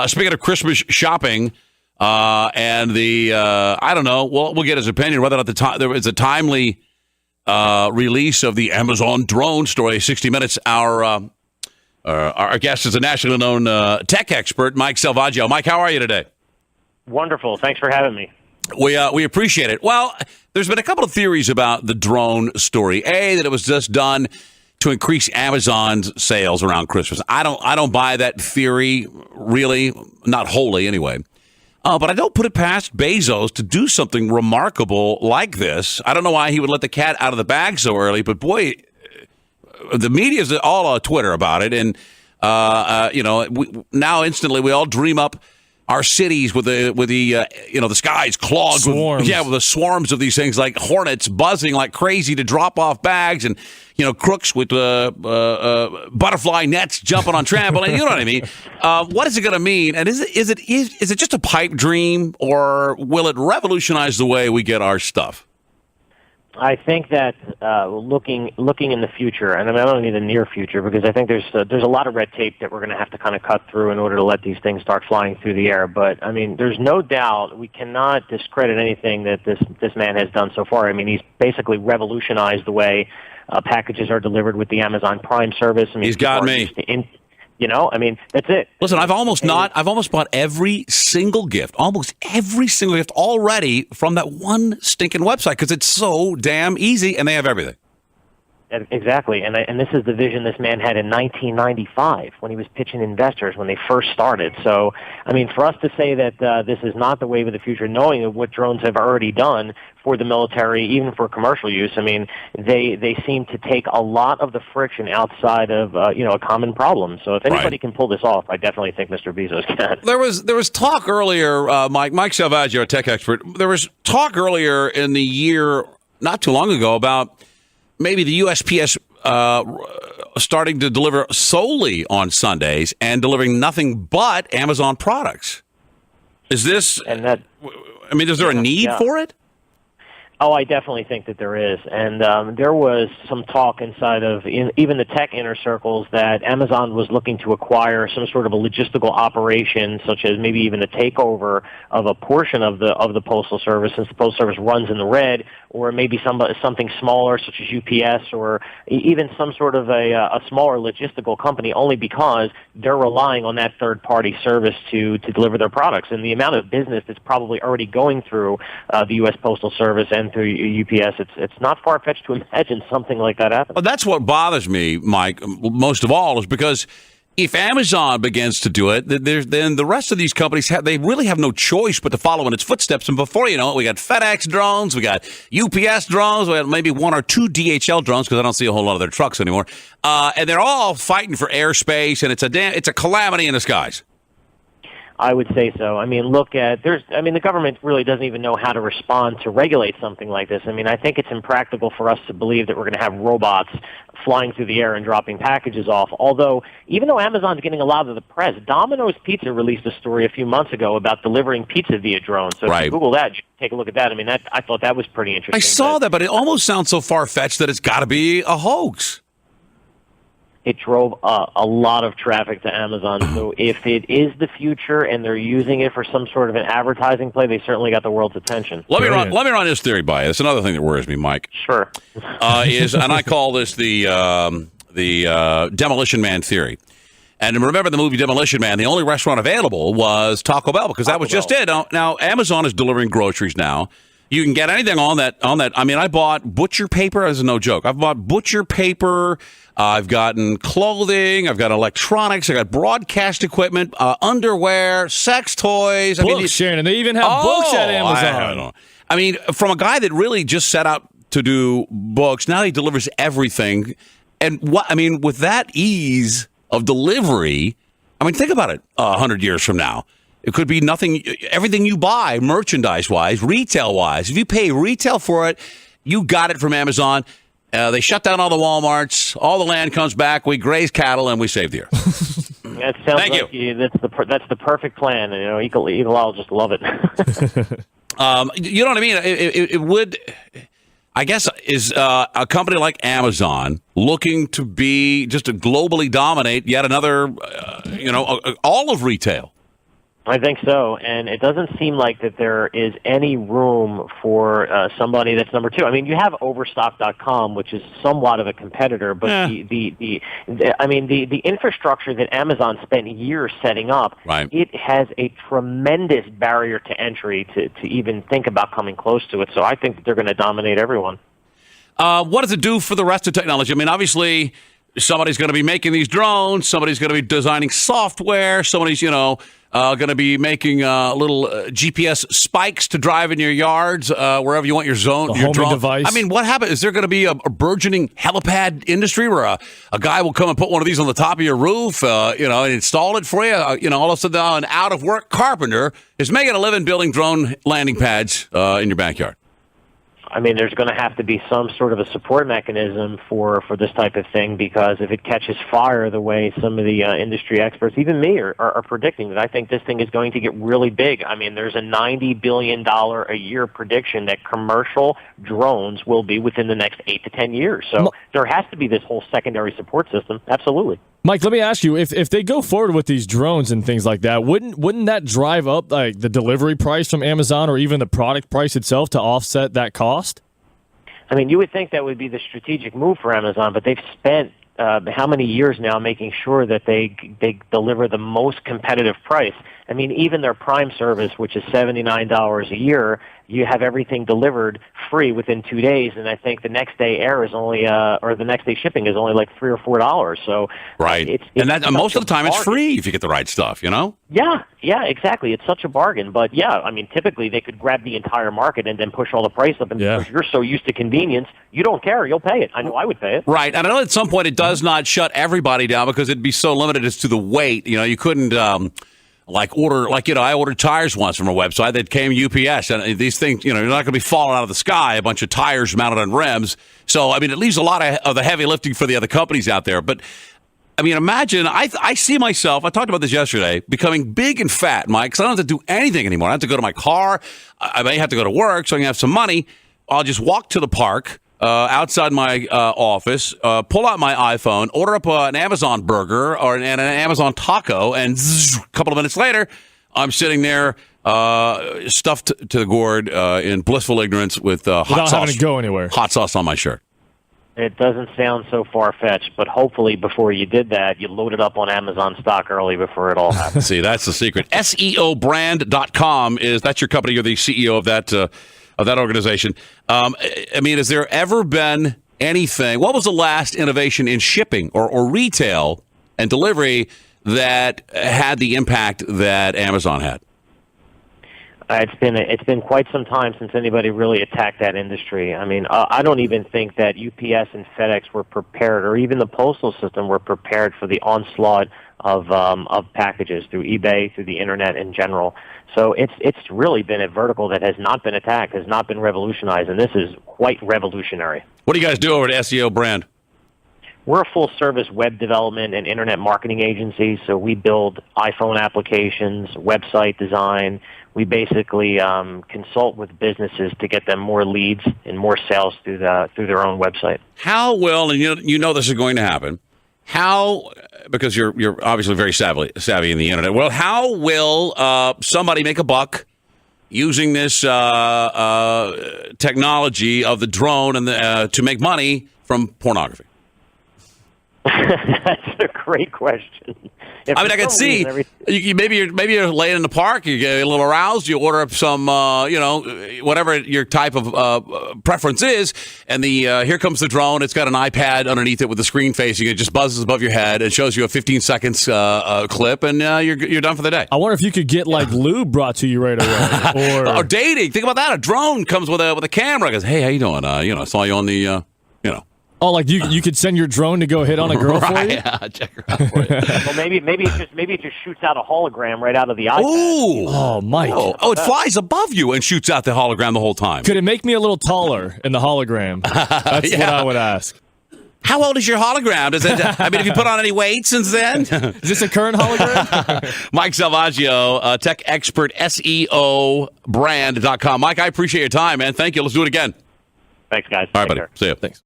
Speaking of Christmas shopping and the, I don't know, we'll get his opinion whether or not there was a timely release of the Amazon drone story. 60 Minutes. Our guest is a nationally known tech expert, Mike Salvaggio. Mike, how are you today? Wonderful. Thanks for having me. We appreciate it. Well, there's been a couple of theories about the drone story. A, that it was just done to increase Amazon's sales around Christmas. I don't buy that theory, really, not wholly anyway. But I don't put it past Bezos to do something remarkable like this. I don't know why he would let the cat out of the bag so early, but boy, the media's all on Twitter about it, and now instantly we all dream up our cities with the skies clogged swarms. with the swarms of these things like hornets buzzing like crazy to drop off bags, and crooks with butterfly nets jumping on trampoline. You know what I mean? What is it going to mean? And is it just a pipe dream, or will it revolutionize the way we get our stuff? I think that looking in the future, and I don't mean the near future, because I think there's a lot of red tape that we're going to have to kind of cut through in order to let these things start flying through the air. But I mean, there's no doubt we cannot discredit anything that this man has done so far. I mean, he's basically revolutionized the way packages are delivered with the Amazon Prime service. I mean, he's got me. That's it. Listen, I've almost bought every single gift already from that one stinking website because it's so damn easy and they have everything. Exactly, and this is the vision this man had in 1995 when he was pitching investors when they first started. So, I mean, for us to say that this is not the wave of the future, knowing what drones have already done for the military, even for commercial use, I mean, they seem to take a lot of the friction outside of a common problem. So, if anybody can pull this off, I definitely think Mr. Bezos can. There was talk earlier, Mike Salvaggio, a tech expert. There was talk earlier in the year, not too long ago, about maybe the USPS starting to deliver solely on Sundays and delivering nothing but Amazon products. Is this? And that, I mean, is there a need for it? Oh, I definitely think that there is. And there was some talk inside of even the tech inner circles that Amazon was looking to acquire some sort of a logistical operation, such as maybe even a takeover of a portion of the Postal Service, since the Postal Service runs in the red, or maybe something smaller, such as UPS, or even some sort of a smaller logistical company, only because they're relying on that third-party service to deliver their products. And the amount of business that's probably already going through the U.S. Postal Service and through UPS, it's not far-fetched to imagine something like that happening. Well, that's what bothers me, Mike, most of all, is because if Amazon begins to do it, then the rest of these companies they really have no choice but to follow in its footsteps. And before you know it, we got FedEx drones, we got UPS drones, we got maybe one or two DHL drones because I don't see a whole lot of their trucks anymore. And they're all fighting for airspace, and it's a calamity in the skies. I would say so. I mean, the government really doesn't even know how to respond to regulate something like this. I mean, I think it's impractical for us to believe that we're going to have robots flying through the air and dropping packages off. Although, even though Amazon's getting a lot of the press, Domino's Pizza released a story a few months ago about delivering pizza via drone. So if you Google that, take a look at that. I mean, I thought that was pretty interesting. I saw that, but it almost sounds so far-fetched that it's got to be a hoax. It drove a lot of traffic to Amazon. So if it is the future and they're using it for some sort of an advertising play, they certainly got the world's attention. Let me run this theory by you. That's another thing that worries me, Mike. Sure. And I call this the Demolition Man theory. And remember the movie Demolition Man, the only restaurant available was Taco Bell because that was just it. Now, Amazon is delivering groceries now. You can get anything on that. I mean, I bought butcher paper. As no joke. I've bought butcher paper. I've gotten clothing. I've got electronics. I got broadcast equipment, underwear, sex toys. Books, Shannon. They even have books at Amazon. I mean, from a guy that really just set out to do books, now he delivers everything. And with that ease of delivery, I mean, think about it. 100 years from now. It could be everything you buy, merchandise-wise, retail-wise. If you pay retail for it, you got it from Amazon. They shut down all the Walmarts. All the land comes back. We graze cattle, and we save the earth. That sounds Thank you. That's the perfect plan. Eagle I'll just love it. You know what I mean? It would, I guess, is a company like Amazon looking to be just to globally dominate yet another, all of retail. I think so, and it doesn't seem like that there is any room for somebody that's number two. I mean, you have Overstock.com, which is somewhat of a competitor, but the infrastructure that Amazon spent years setting up, right, it has a tremendous barrier to entry to even think about coming close to it. So I think that they're going to dominate everyone. What does it do for the rest of technology? I mean, obviously, somebody's going to be making these drones. Somebody's going to be designing software. Somebody's, going to be making little GPS spikes to drive in your yards, wherever you want your drone device. I mean, what happened? Is there going to be a burgeoning helipad industry where a guy will come and put one of these on the top of your roof, and install it for you? All of a sudden, an out-of-work carpenter is making a living building drone landing pads in your backyard. I mean, there's going to have to be some sort of a support mechanism for this type of thing, because if it catches fire the way some of the industry experts, even me, are predicting, that I think this thing is going to get really big. I mean, there's a $90 billion a year prediction that commercial drones will be within the next 8 to 10 years. So there has to be this whole secondary support system. Absolutely. Mike, let me ask you, if they go forward with these drones and things like that, wouldn't that drive up like the delivery price from Amazon or even the product price itself to offset that cost? I mean, you would think that would be the strategic move for Amazon, but they've spent how many years now making sure that they deliver the most competitive price. I mean, even their Prime service, which is $79 a year, you have everything delivered free within 2 days, and I think the next day air is only, or the next day shipping is only like $3 or $4. So right, it's most of the time it's free if you get the right stuff, Yeah, exactly. It's such a bargain. But yeah, I mean, typically they could grab the entire market and then push all the price up. And because you're so used to convenience, you don't care. You'll pay it. I know I would pay it. Right, and I know at some point it does not shut everybody down because it'd be so limited as to the weight. You couldn't. I ordered tires once from a website that came UPS, and these things, you're not going to be falling out of the sky, a bunch of tires mounted on rims. So, I mean, it leaves a lot of the heavy lifting for the other companies out there. But, I mean, imagine, I see myself, I talked about this yesterday, becoming big and fat, Mike, because I don't have to do anything anymore. I don't have to go to my car. I may have to go to work, so I can have some money. I'll just walk to the park outside my office, pull out my iPhone, order up an Amazon burger or an Amazon taco, and a couple of minutes later, I'm sitting there stuffed to the gourd in blissful ignorance with hot sauce. Without having to go anywhere. Hot sauce on my shirt. It doesn't sound so far-fetched, but hopefully before you did that, you loaded up on Amazon stock early before it all happened. See, that's the secret. SEObrand.com that's your company. You're the CEO of that organization. I mean, has there ever been anything? What was the last innovation in shipping or retail and delivery that had the impact that Amazon had? It's been quite some time since anybody really attacked that industry. I mean, I don't even think that UPS and FedEx were prepared, or even the postal system were prepared for the onslaught of packages through eBay, through the internet in general. So it's really been a vertical that has not been attacked, has not been revolutionized, and this is quite revolutionary. What do you guys do over at SEO Brand? We're a full-service web development and internet marketing agency, so we build iPhone applications, website design. We basically consult with businesses to get them more leads and more sales through their own website. How will, and you know this is going to happen, because you're obviously very savvy in the internet. Well, how will somebody make a buck using this technology of the drone and to make money from pornography? That's a great question. I can see maybe you're laying in the park, you get a little aroused, you order up some, whatever your type of preference is, and here comes the drone. It's got an iPad underneath it with the screen facing it. Just buzzes above your head and shows you a 15 seconds clip, and you're done for the day. I wonder if you could get like lube brought to you right away, or dating. Think about that. A drone comes with a camera. Goes, hey, how you doing? I saw you on the Oh, like you could send your drone to go hit on a girl for you? Yeah, check her out for you. Well, maybe it just shoots out a hologram right out of the iPad. Ooh. Oh, Mike. Oh, it flies above you and shoots out the hologram the whole time. Could it make me a little taller in the hologram? That's what I would ask. How old is your hologram? Does it? Have you put on any weight since then? Is this a current hologram? Mike Salvaggio, tech expert, SEObrand.com. Mike, I appreciate your time, man. Thank you. Let's do it again. Thanks, guys. All right, Take buddy. care. See you. Thanks.